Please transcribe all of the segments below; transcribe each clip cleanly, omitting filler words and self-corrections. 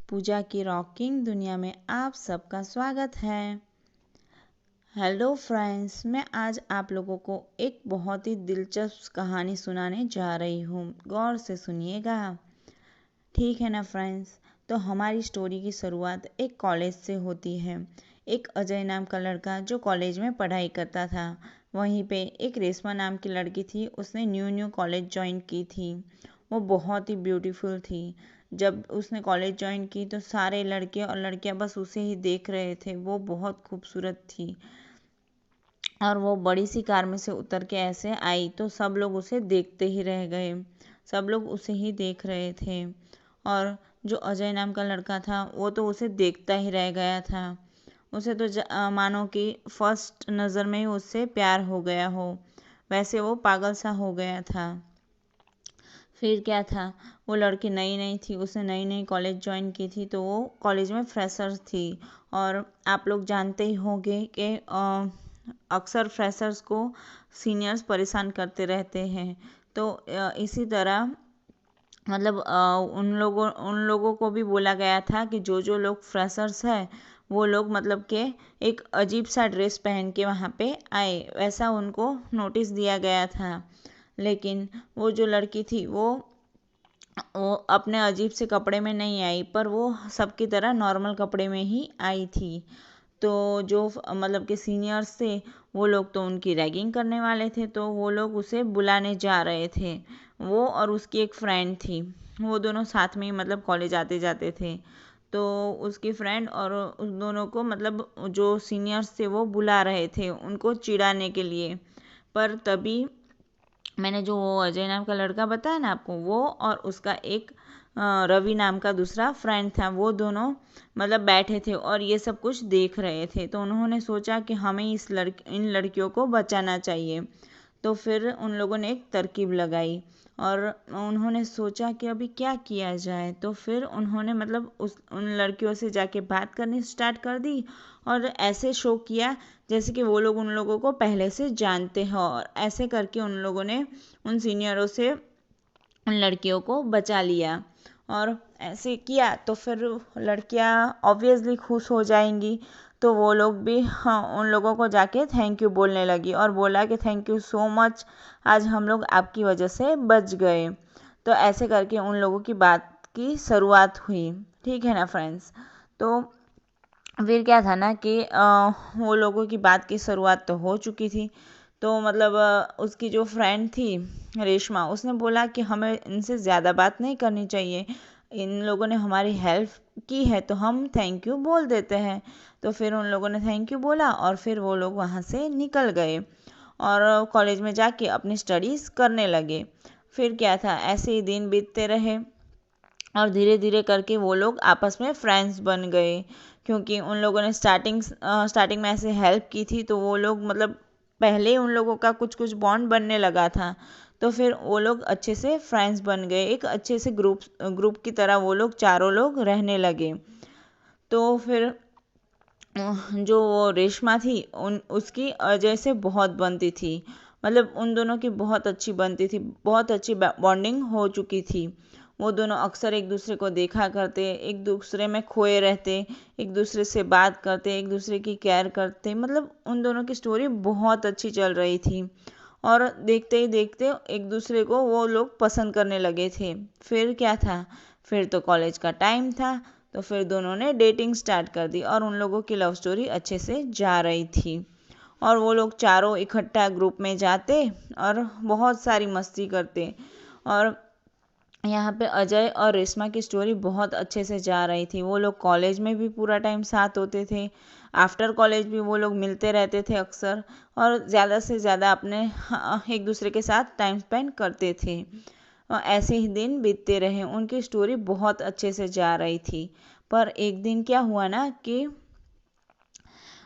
पूजा की रॉकिंग दुनिया में आप सबका स्वागत है। हेलो फ्रेंड्स, मैं आज आप लोगों को एक बहुत ही दिलचस्प कहानी सुनाने जा रही हूँ। गौर से सुनिएगा, ठीक है ना फ्रेंड्स। तो हमारी स्टोरी की शुरुआत एक कॉलेज से होती है। एक अजय नाम का लड़का जो कॉलेज में पढ़ाई करता था। वहीं पे एक रेशमा नाम की लड़की थी, उसने न्यू कॉलेज ज्वाइन की थी। वो बहुत ही ब्यूटीफुल थी। जब उसने कॉलेज ज्वाइन की तो सारे लड़के और लड़कियां बस उसे ही देख रहे थे। वो बहुत खूबसूरत थी और वो बड़ी सी कार में से उतर के ऐसे आई तो सब लोग उसे देखते ही रह गए। सब लोग उसे ही देख रहे थे और जो अजय नाम का लड़का था वो तो उसे देखता ही रह गया था। उसे तो मानो कि फर्स्ट नज़र में ही उससे प्यार हो गया हो, वैसे वो पागल सा हो गया था। फिर क्या था, वो लड़की नई नई थी, उसने नई नई कॉलेज ज्वाइन की थी तो वो कॉलेज में फ्रेशर्स थी। और आप लोग जानते ही होंगे कि अक्सर फ्रेशर्स को सीनियर्स परेशान करते रहते हैं। तो इसी तरह मतलब उन लोगों को भी बोला गया था कि जो लोग फ्रेशर्स हैं वो लोग मतलब कि एक अजीब सा ड्रेस पहन के वहाँ पे आए, वैसा उनको नोटिस दिया गया था। लेकिन वो जो लड़की थी वो अपने अजीब से कपड़े में नहीं आई, पर वो सबकी तरह नॉर्मल कपड़े में ही आई थी। तो जो मतलब कि सीनियर्स थे वो लोग तो उनकी रैगिंग करने वाले थे, तो वो लोग उसे बुलाने जा रहे थे। वो और उसकी एक फ्रेंड थी, वो दोनों साथ में ही मतलब कॉलेज आते जाते थे। तो उसकी फ्रेंड और उस दोनों को मतलब जो सीनियर्स थे वो बुला रहे थे उनको चिढ़ाने के लिए। पर तभी मैंने जो वो अजय नाम का लड़का बताया ना आपको, वो और उसका एक रवि नाम का दूसरा फ्रेंड था, वो दोनों मतलब बैठे थे और ये सब कुछ देख रहे थे। तो उन्होंने सोचा कि हमें इन लड़कियों को बचाना चाहिए। तो फिर उन लोगों ने एक तरकीब लगाई और उन्होंने सोचा कि अभी क्या किया जाए। तो फिर उन्होंने मतलब उन लड़कियों से जाके बात करनी स्टार्ट कर दी और ऐसे शो किया जैसे कि वो लोग उन लोगों को पहले से जानते हैं। और ऐसे करके उन लोगों ने उन सीनियरों से उन लड़कियों को बचा लिया। और ऐसे किया तो फिर लड़कियां ऑब्वियसली खुश हो जाएंगी। तो वो लोग भी हाँ उन लोगों को जाके थैंक यू बोलने लगी और बोला कि थैंक यू सो मच, आज हम लोग आपकी वजह से बच गए। तो ऐसे करके उन लोगों की बात की शुरुआत हुई, ठीक है ना फ्रेंड्स। तो फिर क्या था ना कि वो लोगों की बात की शुरुआत तो हो चुकी थी। तो मतलब उसकी जो फ्रेंड थी रेशमा, उसने बोला कि हमें इनसे ज़्यादा बात नहीं करनी चाहिए, इन लोगों ने हमारी हेल्प की है तो हम थैंक यू बोल देते हैं। तो फिर उन लोगों ने थैंक यू बोला और फिर वो लोग वहाँ से निकल गए और कॉलेज में जाके अपनी स्टडीज़ करने लगे। फिर क्या था, ऐसे ही दिन बीतते रहे और धीरे धीरे करके वो लोग आपस में फ्रेंड्स बन गए। क्योंकि उन लोगों ने स्टार्टिंग में ऐसे हेल्प की थी तो वो लोग मतलब पहले ही उन लोगों का कुछ कुछ बॉन्ड बनने लगा था। तो फिर वो लोग अच्छे से फ्रेंड्स बन गए, एक अच्छे से ग्रुप की तरह वो लोग चारों लोग रहने लगे। तो फिर जो वो रेशमा थी उन उसकी अजय से बहुत बनती थी। मतलब उन दोनों की बहुत अच्छी बनती थी, बहुत अच्छी बॉन्डिंग हो चुकी थी। वो दोनों अक्सर एक दूसरे को देखा करते, एक दूसरे में खोए रहते, एक दूसरे से बात करते, एक दूसरे की केयर करते। मतलब उन दोनों की स्टोरी बहुत अच्छी चल रही थी और देखते ही देखते एक दूसरे को वो लोग पसंद करने लगे थे। फिर क्या था, फिर तो कॉलेज का टाइम था। तो फिर दोनों ने डेटिंग स्टार्ट कर दी और उन लोगों की लव स्टोरी अच्छे से जा रही थी। और वो लोग चारों इकट्ठा ग्रुप में जाते और बहुत सारी मस्ती करते। और यहाँ पे अजय और रेशमा की स्टोरी बहुत अच्छे से जा रही थी। वो लोग कॉलेज में भी पूरा टाइम साथ होते थे, आफ्टर कॉलेज भी वो लोग मिलते रहते थे अक्सर और ज़्यादा से ज़्यादा अपने एक दूसरे के साथ टाइम स्पेंड करते थे। ऐसे ही दिन बीतते रहे, उनकी स्टोरी बहुत अच्छे से जा रही थी। पर एक दिन क्या हुआ ना कि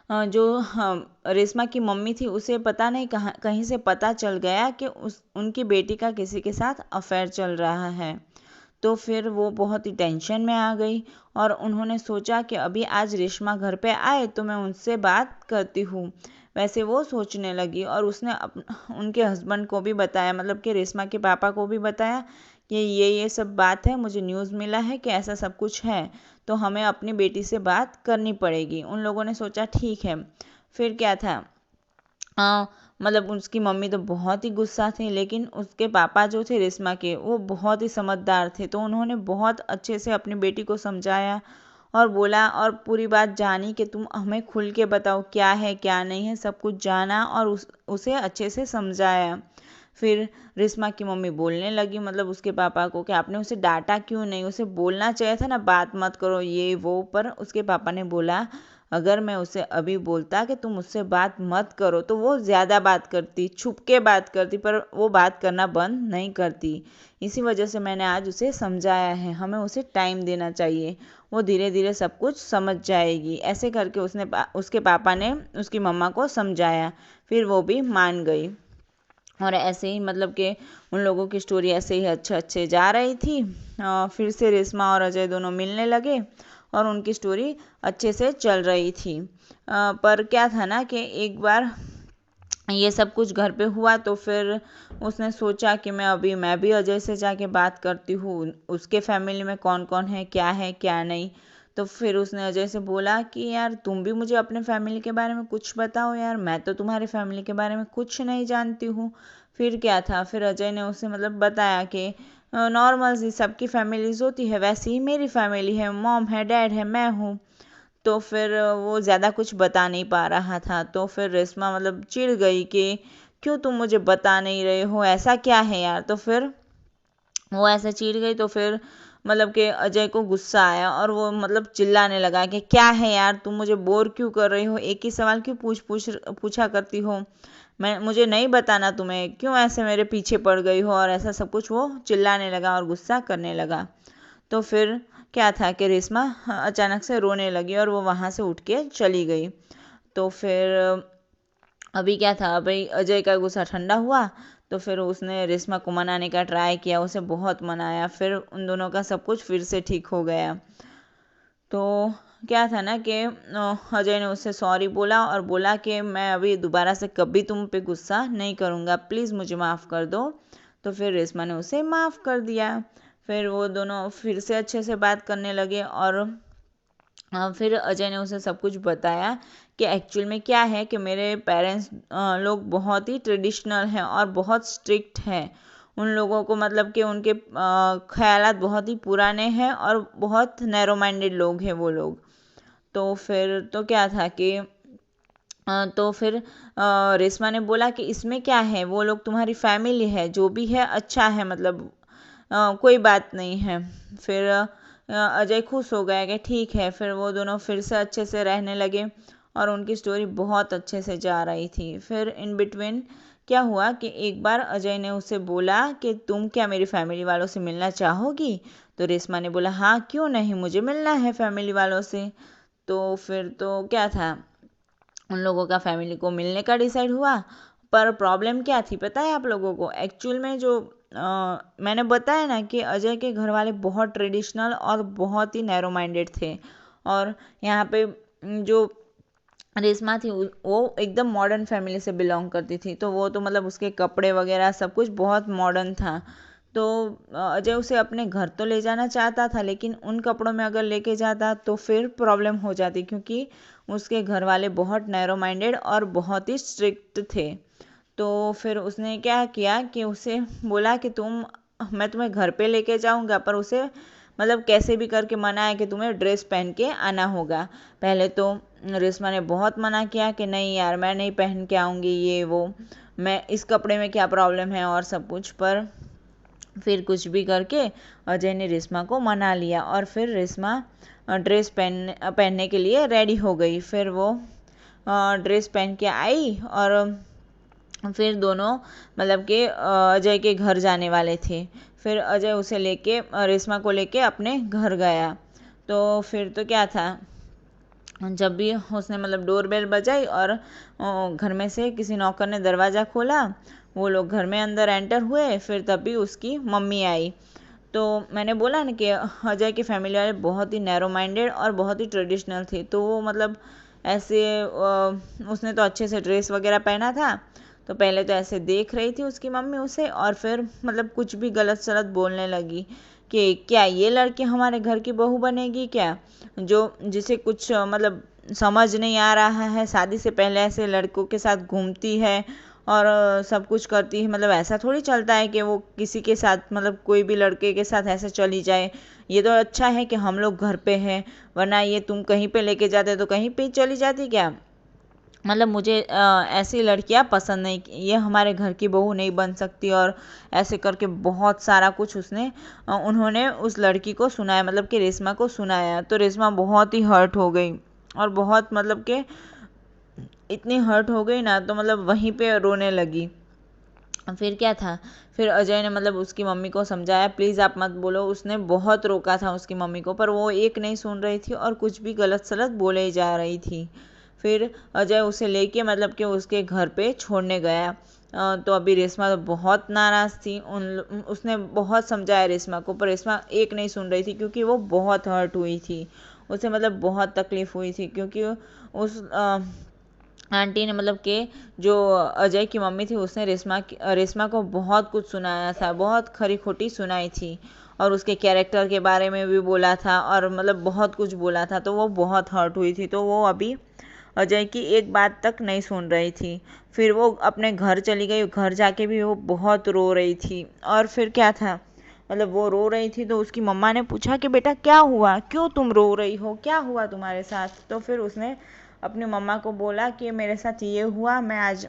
जो रेशमा की मम्मी थी उसे पता नहीं कहाँ कहीं से पता चल गया कि उनकी बेटी का किसी के साथ अफेयर चल रहा है। तो फिर वो बहुत ही टेंशन में आ गई और उन्होंने सोचा कि अभी आज रेशमा घर पे आए तो मैं उनसे बात करती हूँ। वैसे वो सोचने लगी और उसने उनके हस्बैंड को भी बताया, मतलब कि रेशमा के पापा को भी बताया कि ये सब बात है, मुझे न्यूज़ मिला है कि ऐसा सब कुछ है, तो हमें अपनी बेटी से बात करनी पड़ेगी। उन लोगों ने सोचा ठीक है। फिर क्या था, मतलब उसकी मम्मी तो बहुत ही गुस्सा थी, लेकिन उसके पापा जो थे रेशमा के, वो बहुत ही समझदार थे। तो उन्होंने बहुत अच्छे से अपनी बेटी को समझाया और बोला और पूरी बात जानी कि तुम हमें खुल के बताओ क्या है क्या नहीं है, सब कुछ जाना और उसे अच्छे से समझाया। फिर रेशमा की मम्मी बोलने लगी, मतलब उसके पापा को, कि आपने उसे डांटा क्यों नहीं, उसे बोलना चाहिए था ना, बात मत करो ये वो। पर उसके पापा ने बोला, अगर मैं उसे अभी बोलता कि तुम उससे बात मत करो, तो वो ज़्यादा बात करती, छुप के बात करती, पर वो बात करना बंद नहीं करती। इसी वजह से मैंने आज उसे समझाया है, हमें उसे टाइम देना चाहिए, वो धीरे धीरे सब कुछ समझ जाएगी। ऐसे करके उसके पापा ने उसकी मम्मा को समझाया, फिर वो भी मान गई। और ऐसे ही मतलब कि उन लोगों की स्टोरी ऐसे ही अच्छे अच्छे जा रही थी। फिर से रेशमा और अजय दोनों मिलने लगे और उनकी स्टोरी अच्छे से चल रही थी। पर क्या था ना कि एक बार ये सब कुछ घर पे हुआ, तो फिर उसने सोचा कि मैं भी अजय से जाके बात करती हूँ, उसके फैमिली में कौन कौन है क्या नहीं। तो फिर उसने अजय से बोला कि यार तुम भी मुझे अपने फैमिली के बारे में कुछ बताओ यार, मैं तो तुम्हारे फैमिली के बारे में कुछ नहीं जानती हूँ। फिर क्या था, फिर अजय ने उसे मतलब बताया कि नॉर्मल सी सबकी फैमिलीज होती है, वैसे ही मेरी फैमिली है, मॉम है, डैड है, मैं हूँ। तो फिर वो ज़्यादा कुछ बता नहीं पा रहा था। तो फिर रेशमा मतलब चिढ़ गई कि क्यों तुम मुझे बता नहीं रहे हो, ऐसा क्या है यार। तो फिर वो ऐसे चिढ़ गई, तो फिर मतलब कि अजय को गुस्सा आया और वो मतलब चिल्लाने लगा कि क्या है यार, तुम मुझे बोर क्यों कर रही हो, एक ही सवाल क्यों पूछा करती हो, मुझे नहीं बताना तुम्हें, क्यों ऐसे मेरे पीछे पड़ गई हो, और ऐसा सब कुछ वो चिल्लाने लगा और गुस्सा करने लगा। तो फिर क्या था कि रेशमा अचानक से रोने लगी और वो वहाँ से उठ के चली गई। तो फिर अभी क्या था, भाई अजय का गुस्सा ठंडा हुआ, तो फिर उसने रेशमा को मनाने का ट्राई किया, उसे बहुत मनाया, फिर उन दोनों का सब कुछ फिर से ठीक हो गया। तो क्या था ना कि अजय ने उससे सॉरी बोला और बोला कि मैं अभी दोबारा से कभी तुम पे गुस्सा नहीं करूँगा, प्लीज़ मुझे माफ़ कर दो। तो फिर रेशमा ने उसे माफ़ कर दिया। फिर वो दोनों फिर से अच्छे से बात करने लगे और फिर अजय ने उसे सब कुछ बताया कि एक्चुअल में क्या है कि मेरे पेरेंट्स लोग बहुत ही ट्रेडिशनल हैं और बहुत स्ट्रिक्ट हैं। उन लोगों को मतलब कि उनके ख्यालात बहुत ही पुराने हैं और बहुत नैरो माइंडेड लोग हैं वो लोग। तो फिर तो क्या था कि तो फिर रेशमा ने बोला कि इसमें क्या है, वो लोग तुम्हारी फैमिली है, जो भी है अच्छा है, मतलब कोई बात नहीं है। फिर अजय खुश हो गया कि ठीक है। फिर वो दोनों फिर से अच्छे से रहने लगे और उनकी स्टोरी बहुत अच्छे से जा रही थी। फिर इन बिटवीन क्या हुआ कि एक बार अजय ने उसे बोला कि तुम क्या मेरी फैमिली वालों से मिलना चाहोगी। तो रेशमा ने बोला हाँ क्यों नहीं, मुझे मिलना है फैमिली वालों से। तो फिर तो क्या था, उन लोगों का फैमिली को मिलने का डिसाइड हुआ। पर प्रॉब्लम क्या थी पता है आप लोगों को, एक्चुअल में जो मैंने बताया ना कि अजय के घर वाले बहुत ट्रेडिशनल और बहुत ही नैरो माइंडेड थे। और यहाँ पे जो रेशमा थी वो एकदम मॉडर्न फैमिली से बिलोंग करती थी, तो वो तो मतलब उसके कपड़े वगैरह सब कुछ बहुत मॉडर्न था। तो अजय उसे अपने घर तो ले जाना चाहता था, लेकिन उन कपड़ों में अगर लेके जाता तो फिर प्रॉब्लम हो जाती, क्योंकि उसके घर वाले बहुत नैरो माइंडेड और बहुत ही स्ट्रिक्ट थे। तो फिर उसने क्या किया कि उसे बोला कि मैं तुम्हें घर पे लेके जाऊंगा, पर उसे मतलब कैसे भी करके मना है कि तुम्हें ड्रेस पहन के आना होगा। पहले तो रेशमा ने बहुत मना किया कि नहीं यार मैं नहीं पहन के आऊँगी ये वो, मैं इस कपड़े में क्या प्रॉब्लम है और सब कुछ। पर फिर कुछ भी करके अजय ने रेशमा को मना लिया और फिर रेशमा ड्रेस पहनने के लिए रेडी हो गई। फिर वो ड्रेस पहन के आई और फिर दोनों मतलब कि अजय के घर जाने वाले थे। फिर अजय उसे लेके रेशमा को लेके अपने घर गया। तो फिर तो क्या था, जब भी उसने मतलब डोरबेल बजाई और घर में से किसी नौकर ने दरवाज़ा खोला, वो लोग घर में अंदर एंटर हुए, फिर तभी उसकी मम्मी आई। तो मैंने बोला ना कि अजय की फैमिली वाले बहुत ही नैरो माइंडेड और बहुत ही ट्रेडिशनल थे। तो वो मतलब ऐसे उसने तो अच्छे से ड्रेस वगैरह पहना था, तो पहले तो ऐसे देख रही थी उसकी मम्मी उसे, और फिर मतलब कुछ भी गलत सलत बोलने लगी कि क्या ये लड़की हमारे घर की बहू बनेगी क्या, जो जिसे कुछ मतलब समझ नहीं आ रहा है, शादी से पहले ऐसे लड़कों के साथ घूमती है और सब कुछ करती है। मतलब ऐसा थोड़ी चलता है कि वो किसी के साथ मतलब कोई भी लड़के के साथ ऐसे चली जाए। ये तो अच्छा है कि हम लोग घर पे हैं, वरना ये तुम कहीं पे लेके जाते तो कहीं पे ही चली जाती क्या। मतलब मुझे ऐसी लड़कियां पसंद नहीं, ये हमारे घर की बहू नहीं बन सकती। और ऐसे करके बहुत सारा कुछ उन्होंने उस लड़की को सुनाया, मतलब कि रेशमा को सुनाया। तो रेशमा बहुत ही हर्ट हो गई, और बहुत मतलब कि इतनी हर्ट हो गई ना, तो मतलब वहीं पे रोने लगी। फिर क्या था, फिर अजय ने मतलब उसकी मम्मी को समझाया, प्लीज़ आप मत बोलो। उसने बहुत रोका था उसकी मम्मी को, पर वो एक नहीं सुन रही थी और कुछ भी गलत सलत बोले जा रही थी। फिर अजय उसे लेके मतलब कि उसके घर पे छोड़ने गया। तो अभी रेशमा तो बहुत नाराज़ थी। उसने बहुत समझाया रेशमा को, पर रेशमा एक नहीं सुन रही थी, क्योंकि वो बहुत हर्ट हुई थी। उसे मतलब बहुत तकलीफ़ हुई थी, क्योंकि उस आंटी ने मतलब कि जो अजय की मम्मी थी, उसने रेशमा को बहुत कुछ सुनाया था, बहुत खरी खोटी सुनाई थी, और उसके कैरेक्टर के बारे में भी बोला था, और मतलब बहुत कुछ बोला था। तो वो बहुत हर्ट हुई थी, तो वो अभी अजय की एक बात तक नहीं सुन रही थी। फिर वो अपने घर चली गई, घर जाके भी वो बहुत रो रही थी। और फिर क्या था, मतलब वो रो रही थी तो उसकी मम्मा ने पूछा कि बेटा क्या हुआ, क्यों तुम रो रही हो, क्या हुआ तुम्हारे साथ। तो फिर उसने अपनी मम्मा को बोला कि मेरे साथ ये हुआ, मैं आज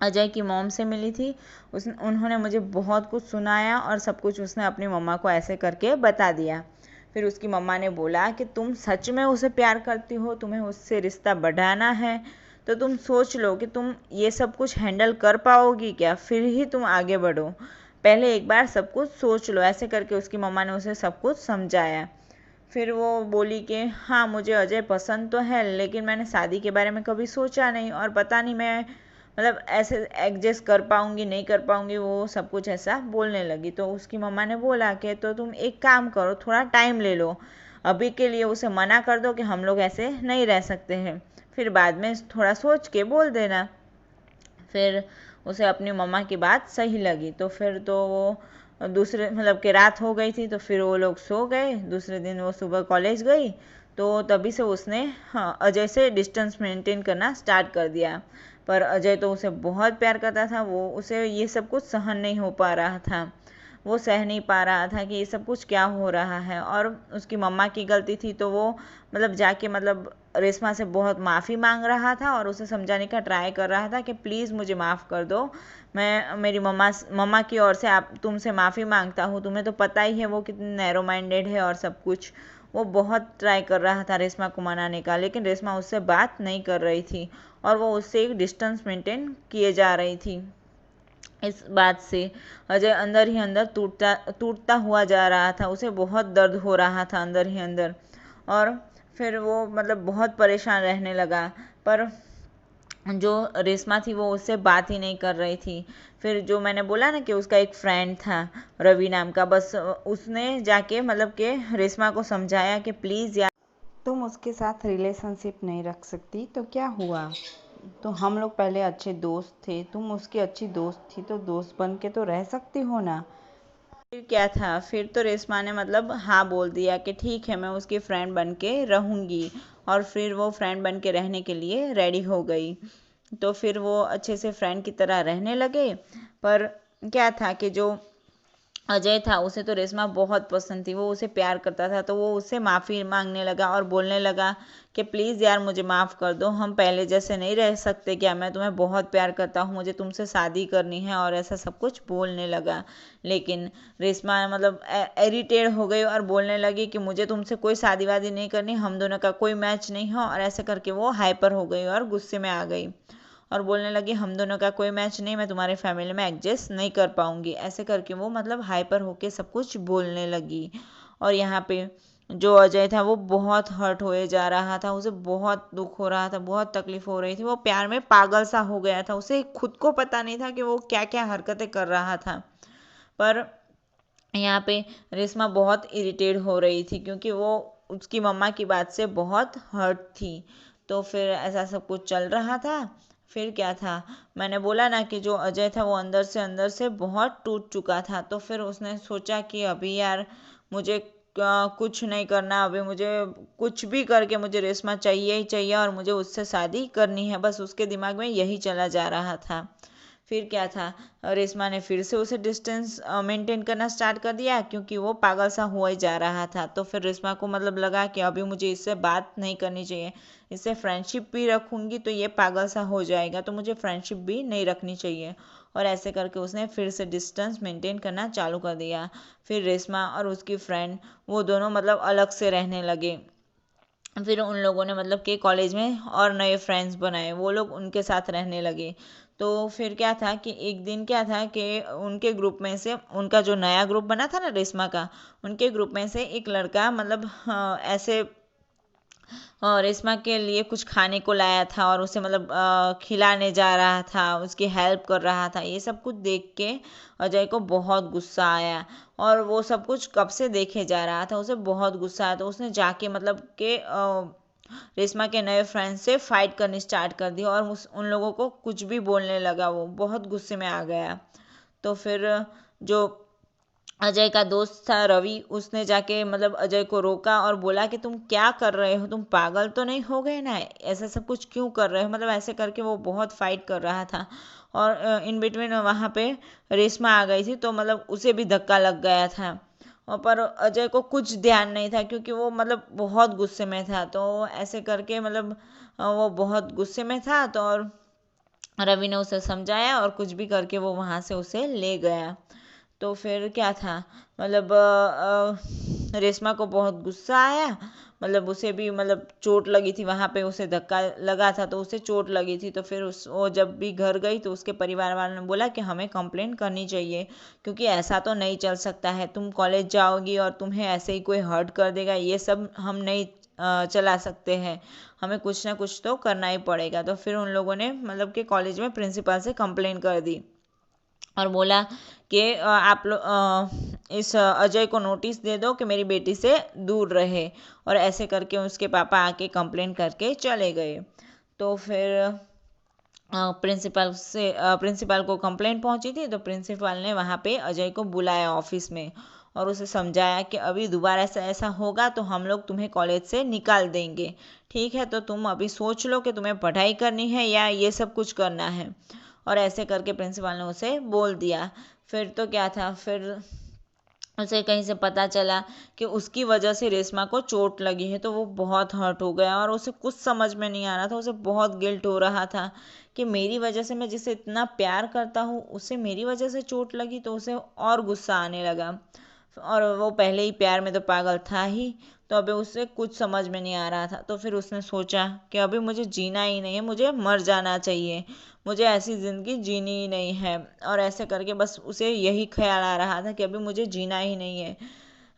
अजय की मॉम से मिली थी, उन्होंने मुझे बहुत कुछ सुनाया, और सब कुछ उसने अपनी मम्मा को ऐसे करके बता दिया। फिर उसकी मम्मा ने बोला कि तुम सच में उसे प्यार करती हो, तुम्हें उससे रिश्ता बढ़ाना है, तो तुम सोच लो कि तुम ये सब कुछ हैंडल कर पाओगी क्या, फिर ही तुम आगे बढ़ो। पहले एक बार सब कुछ सोच लो। ऐसे करके उसकी मम्मा ने उसे सब कुछ समझाया। फिर वो बोली कि हाँ, मुझे अजय पसंद तो है, लेकिन मैंने शादी के बारे में कभी सोचा नहीं, और पता नहीं मैं मतलब ऐसे एडजस्ट कर पाऊँगी नहीं कर पाऊँगी, वो सब कुछ ऐसा बोलने लगी। तो उसकी मम्मा ने बोला कि तो तुम एक काम करो, थोड़ा टाइम ले लो, अभी के लिए उसे मना कर दो कि हम लोग ऐसे नहीं रह सकते हैं, फिर बाद में थोड़ा सोच के बोल देना। फिर उसे अपनी मम्मा की बात सही लगी, तो फिर तो वो दूसरे मतलब कि रात हो गई थी, तो फिर वो लोग सो गए। दूसरे दिन वो सुबह कॉलेज गई, तो तभी से उसने हाँ अजय से डिस्टेंस मेंटेन करना स्टार्ट कर दिया। पर अजय तो उसे बहुत प्यार करता था, वो उसे ये सब कुछ सहन नहीं हो पा रहा था। वो सह नहीं पा रहा था कि ये सब कुछ क्या हो रहा है, और उसकी मम्मा की गलती थी, तो वो मतलब जाके मतलब रेशमा से बहुत माफ़ी मांग रहा था, और उसे समझाने का ट्राई कर रहा था कि प्लीज़ मुझे माफ़ कर दो, मैं मेरी मम्मा की ओर से आप तुमसे माफ़ी मांगता हूँ, तुम्हें तो पता ही है वो कितनी नैरो माइंडेड है और सब कुछ। वो बहुत ट्राई कर रहा था रेशमा को मनाने का, लेकिन रेशमा उससे बात नहीं कर रही थी, और वो उससे एक डिस्टेंस मेंटेन किए जा रही थी। इस बात से अजय अंदर ही अंदर टूटता टूटता हुआ जा रहा था, उसे बहुत दर्द हो रहा था अंदर ही अंदर। और फिर वो मतलब बहुत परेशान रहने लगा। पर जो रेशमा थी वो उससे बात ही नहीं कर रही थी। फिर जो मैंने बोला ना कि उसका एक फ्रेंड था रवि नाम का, बस उसने जाके मतलब कि रेशमा को समझाया कि प्लीज़ यार तुम उसके साथ रिलेशनशिप नहीं रख सकती, तो क्या हुआ, तो हम लोग पहले अच्छे दोस्त थे, तुम उसकी अच्छी दोस्त थी, तो दोस्त बन के तो रह सकती हो ना। फिर क्या था, फिर तो रेशमा ने मतलब हाँ बोल दिया कि ठीक है मैं उसकी फ्रेंड बन के रहूँगी, और फिर वो फ्रेंड बन के रहने के लिए रेडी हो गई। तो फिर वो अच्छे से फ्रेंड की तरह रहने लगे। पर क्या था कि जो अजय था उसे तो रेशमा बहुत पसंद थी, वो उसे प्यार करता था, तो वो उससे माफ़ी मांगने लगा और बोलने लगा कि प्लीज़ यार मुझे माफ़ कर दो, हम पहले जैसे नहीं रह सकते क्या, मैं तुम्हें बहुत प्यार करता हूँ, मुझे तुमसे शादी करनी है, और ऐसा सब कुछ बोलने लगा। लेकिन रेशमा मतलब इरिटेट हो गई और बोलने लगी कि मुझे तुमसे कोई शादी वादी नहीं करनी, हम दोनों का कोई मैच नहीं हो, और ऐसे करके वो हाइपर हो गई और गुस्से में आ गई, और बोलने लगी हम दोनों का कोई मैच नहीं, मैं तुम्हारे फैमिली में एडजस्ट नहीं कर पाऊंगी। ऐसे करके वो मतलब हाइपर होके सब कुछ बोलने लगी। और यहाँ पे जो अजय था वो बहुत हर्ट होए जा रहा था, उसे बहुत दुख हो रहा था, बहुत तकलीफ हो रही थी, वो प्यार में पागल सा हो गया था, उसे खुद को पता नहीं था कि वो क्या क्या हरकतें कर रहा था। पर यहाँ पे रेशमा बहुत इरिटेट हो रही थी, क्योंकि वो उसकी मम्मा की बात से बहुत हर्ट थी। तो फिर ऐसा सब कुछ चल रहा था। फिर क्या था, मैंने बोला ना कि जो अजय था वो अंदर से बहुत टूट चुका था। तो फिर उसने सोचा कि अभी यार मुझे कुछ नहीं करना, अभी मुझे कुछ भी करके मुझे रेशमा चाहिए ही चाहिए और मुझे उससे शादी करनी है, बस उसके दिमाग में यही चला जा रहा था। फिर क्या था, रेशमा ने फिर से उसे डिस्टेंस मेंटेन करना स्टार्ट कर दिया, क्योंकि वो पागल सा हुआ ही जा रहा था। तो फिर रेशमा को मतलब लगा कि अभी मुझे इससे बात नहीं करनी चाहिए, इससे फ्रेंडशिप भी रखूंगी तो ये पागल सा हो जाएगा, तो मुझे फ्रेंडशिप भी नहीं रखनी चाहिए। और ऐसे करके उसने फिर से डिस्टेंस मेंटेन करना चालू कर दिया। फिर रेशमा और उसकी फ्रेंड वो दोनों मतलब अलग से रहने लगे। फिर उन लोगों ने मतलब कि कॉलेज में और नए फ्रेंड्स बनाए, वो लोग उनके साथ रहने लगे। तो फिर क्या था कि एक दिन क्या था कि उनके ग्रुप में से, उनका जो नया ग्रुप बना था ना रेशमा का, उनके ग्रुप में से एक लड़का मतलब ऐसे रेशमा के लिए कुछ खाने को लाया था और उसे मतलब खिलाने जा रहा था, उसकी हेल्प कर रहा था। ये सब कुछ देख के अजय को बहुत गुस्सा आया, और वो सब कुछ कब से देखे जा रहा था, उसे बहुत गुस्सा आया। तो उसने जाके मतलब के रेशमा के नए फ्रेंड से फाइट करनी स्टार्ट कर दी और उन लोगों को कुछ भी बोलने लगा। वो बहुत गुस्से में आ गया। तो फिर जो अजय का दोस्त था रवि, उसने जाके मतलब अजय को रोका और बोला कि तुम क्या कर रहे हो, तुम पागल तो नहीं हो गए ना, ऐसा सब कुछ क्यों कर रहे हो, मतलब ऐसे करके वो बहुत फाइट कर रहा था। और इन बिटवीन वहाँ पे रेशमा आ गई थी, तो मतलब उसे भी धक्का लग गया था। और पर अजय को कुछ ध्यान नहीं था, क्योंकि वो मतलब बहुत गुस्से में था। तो ऐसे करके मतलब वो बहुत गुस्से में था, तो और रवि ने उसे समझाया और कुछ भी करके वो वहाँ से उसे ले गया। तो फिर क्या था, मतलब रेशमा को बहुत गुस्सा आया, मतलब उसे भी मतलब चोट लगी थी वहाँ पे, उसे धक्का लगा था तो उसे चोट लगी थी। तो फिर उस वो जब भी घर गई तो उसके परिवार वालों ने बोला कि हमें कंप्लेंट करनी चाहिए, क्योंकि ऐसा तो नहीं चल सकता है, तुम कॉलेज जाओगी और तुम्हें ऐसे ही कोई हर्ट कर देगा, ये सब हम नहीं चला सकते हैं, हमें कुछ ना कुछ तो करना ही पड़ेगा। तो फिर उन लोगों ने मतलब कि कॉलेज में प्रिंसिपल से कंप्लेन कर दी और बोला कि आप लोग इस अजय को नोटिस दे दो कि मेरी बेटी से दूर रहे। और ऐसे करके उसके पापा आके कंप्लेन करके चले गए। तो फिर प्रिंसिपल को कंप्लेंट पहुंची थी, तो प्रिंसिपल ने वहाँ पे अजय को बुलाया ऑफिस में और उसे समझाया कि अभी दोबारा ऐसा ऐसा होगा तो हम लोग तुम्हें कॉलेज से निकाल देंगे, ठीक है, तो तुम अभी सोच लो कि तुम्हें पढ़ाई करनी है या ये सब कुछ करना है। और ऐसे करके प्रिंसिपल ने उसे बोल दिया। फिर तो क्या था, फिर उसे कहीं से पता चला कि उसकी वजह से रेशमा को चोट लगी है, तो वो बहुत हर्ट हो गया और उसे कुछ समझ में नहीं आ रहा था, उसे बहुत गिल्ट हो रहा था कि मेरी वजह से, मैं जिसे इतना प्यार करता हूँ उसे मेरी वजह से चोट लगी। तो उसे और गुस्सा आने लगा, और वो पहले ही प्यार में तो पागल था ही, तो अभी उसे कुछ समझ में नहीं आ रहा था। तो फिर उसने सोचा कि अभी मुझे जीना ही नहीं है, मुझे मर जाना चाहिए, मुझे ऐसी ज़िंदगी जीनी ही नहीं है। और ऐसे करके बस उसे यही ख्याल आ रहा था कि अभी मुझे जीना ही नहीं है,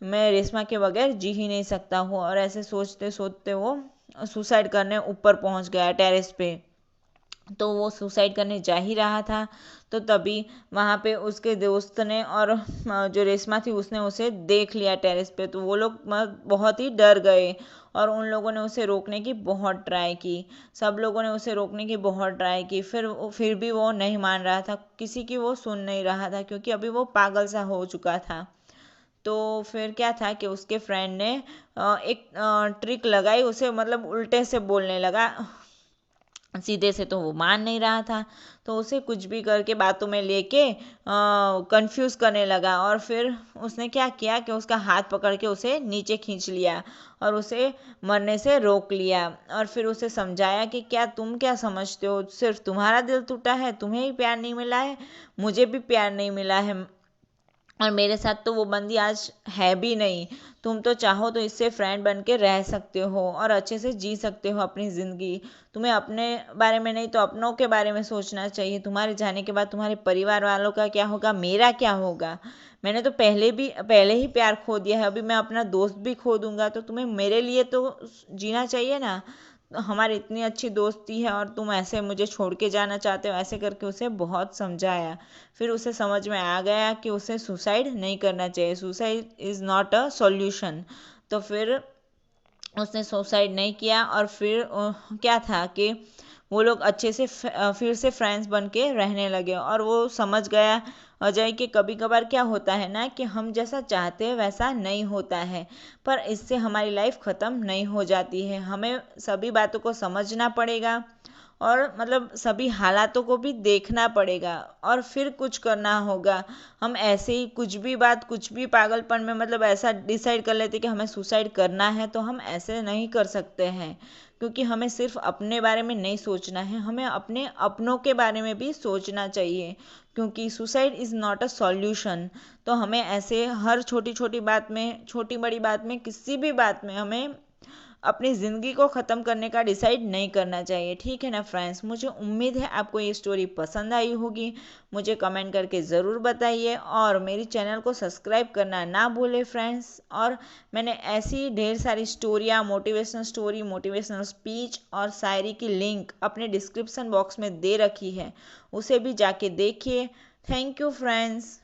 मैं रेशमा के बगैर जी ही नहीं सकता हूँ। और ऐसे सोचते सोचते वो सुसाइड करने ऊपर पहुँच गया, टेरेस पे। तो वो सुसाइड करने जा ही रहा था, तो तभी वहाँ पे उसके दोस्त ने और जो रेशमा थी उसने उसे देख लिया टेरेस पे। तो वो लोग बहुत ही डर गए और उन लोगों ने उसे रोकने की बहुत ट्राई की, सब लोगों ने उसे रोकने की बहुत ट्राई की। फिर भी वो नहीं मान रहा था, किसी की वो सुन नहीं रहा था, क्योंकि अभी वो पागल सा हो चुका था। तो फिर क्या था कि उसके फ्रेंड ने एक ट्रिक लगाई, उसे मतलब उल्टे से बोलने लगा, सीधे से तो वो मान नहीं रहा था। तो उसे कुछ भी करके बातों में लेके कंफ्यूज करने लगा। और फिर उसने क्या किया कि उसका हाथ पकड़ के उसे नीचे खींच लिया और उसे मरने से रोक लिया। और फिर उसे समझाया कि क्या तुम क्या समझते हो, सिर्फ तुम्हारा दिल टूटा है, तुम्हें ही प्यार नहीं मिला है, मुझे भी प्यार नहीं मिला है, और मेरे साथ तो वो बंदी आज है भी नहीं। तुम तो चाहो तो इससे फ्रेंड बन के रह सकते हो और अच्छे से जी सकते हो अपनी ज़िंदगी। तुम्हें अपने बारे में नहीं तो अपनों के बारे में सोचना चाहिए, तुम्हारे जाने के बाद तुम्हारे परिवार वालों का क्या होगा, मेरा क्या होगा। मैंने तो पहले ही प्यार खो दिया है, अभी मैं अपना दोस्त भी खो दूंगा, तो तुम्हें मेरे लिए तो जीना चाहिए ना। हमारी इतनी अच्छी दोस्ती है और तुम ऐसे मुझे छोड़ के जाना चाहते हो, ऐसे करके उसे बहुत समझाया। फिर उसे समझ में आ गया कि उसे सुसाइड नहीं करना चाहिए, suicide is not a solution. तो फिर उसने सुसाइड नहीं किया। और फिर क्या था कि वो लोग अच्छे से फिर से फ्रेंड्स बन के रहने लगे। और वो समझ गया अजय कि कभी कभार क्या होता है ना कि हम जैसा चाहते हैं वैसा नहीं होता है, पर इससे हमारी लाइफ ख़त्म नहीं हो जाती है। हमें सभी बातों को समझना पड़ेगा और मतलब सभी हालातों को भी देखना पड़ेगा और फिर कुछ करना होगा। हम ऐसे ही कुछ भी पागलपन में मतलब ऐसा डिसाइड कर लेते कि हमें सुसाइड करना है, तो हम ऐसे नहीं कर सकते हैं। क्योंकि हमें सिर्फ अपने बारे में नहीं सोचना है, हमें अपने अपनों के बारे में भी सोचना चाहिए। क्योंकि suicide is not a solution. तो हमें ऐसे हर छोटी छोटी बात में, छोटी बड़ी बात में, किसी भी बात में हमें अपनी ज़िंदगी को ख़त्म करने का डिसाइड नहीं करना चाहिए। ठीक है ना फ्रेंड्स, मुझे उम्मीद है आपको ये स्टोरी पसंद आई होगी। मुझे कमेंट करके ज़रूर बताइए और मेरी चैनल को सब्सक्राइब करना ना भूलें फ्रेंड्स। और मैंने ऐसी ढेर सारी स्टोरियाँ, मोटिवेशनल स्टोरी, मोटिवेशनल स्पीच और शायरी की लिंक अपने डिस्क्रिप्शन बॉक्स में दे रखी है, उसे भी जाके देखिए। Thank you friends.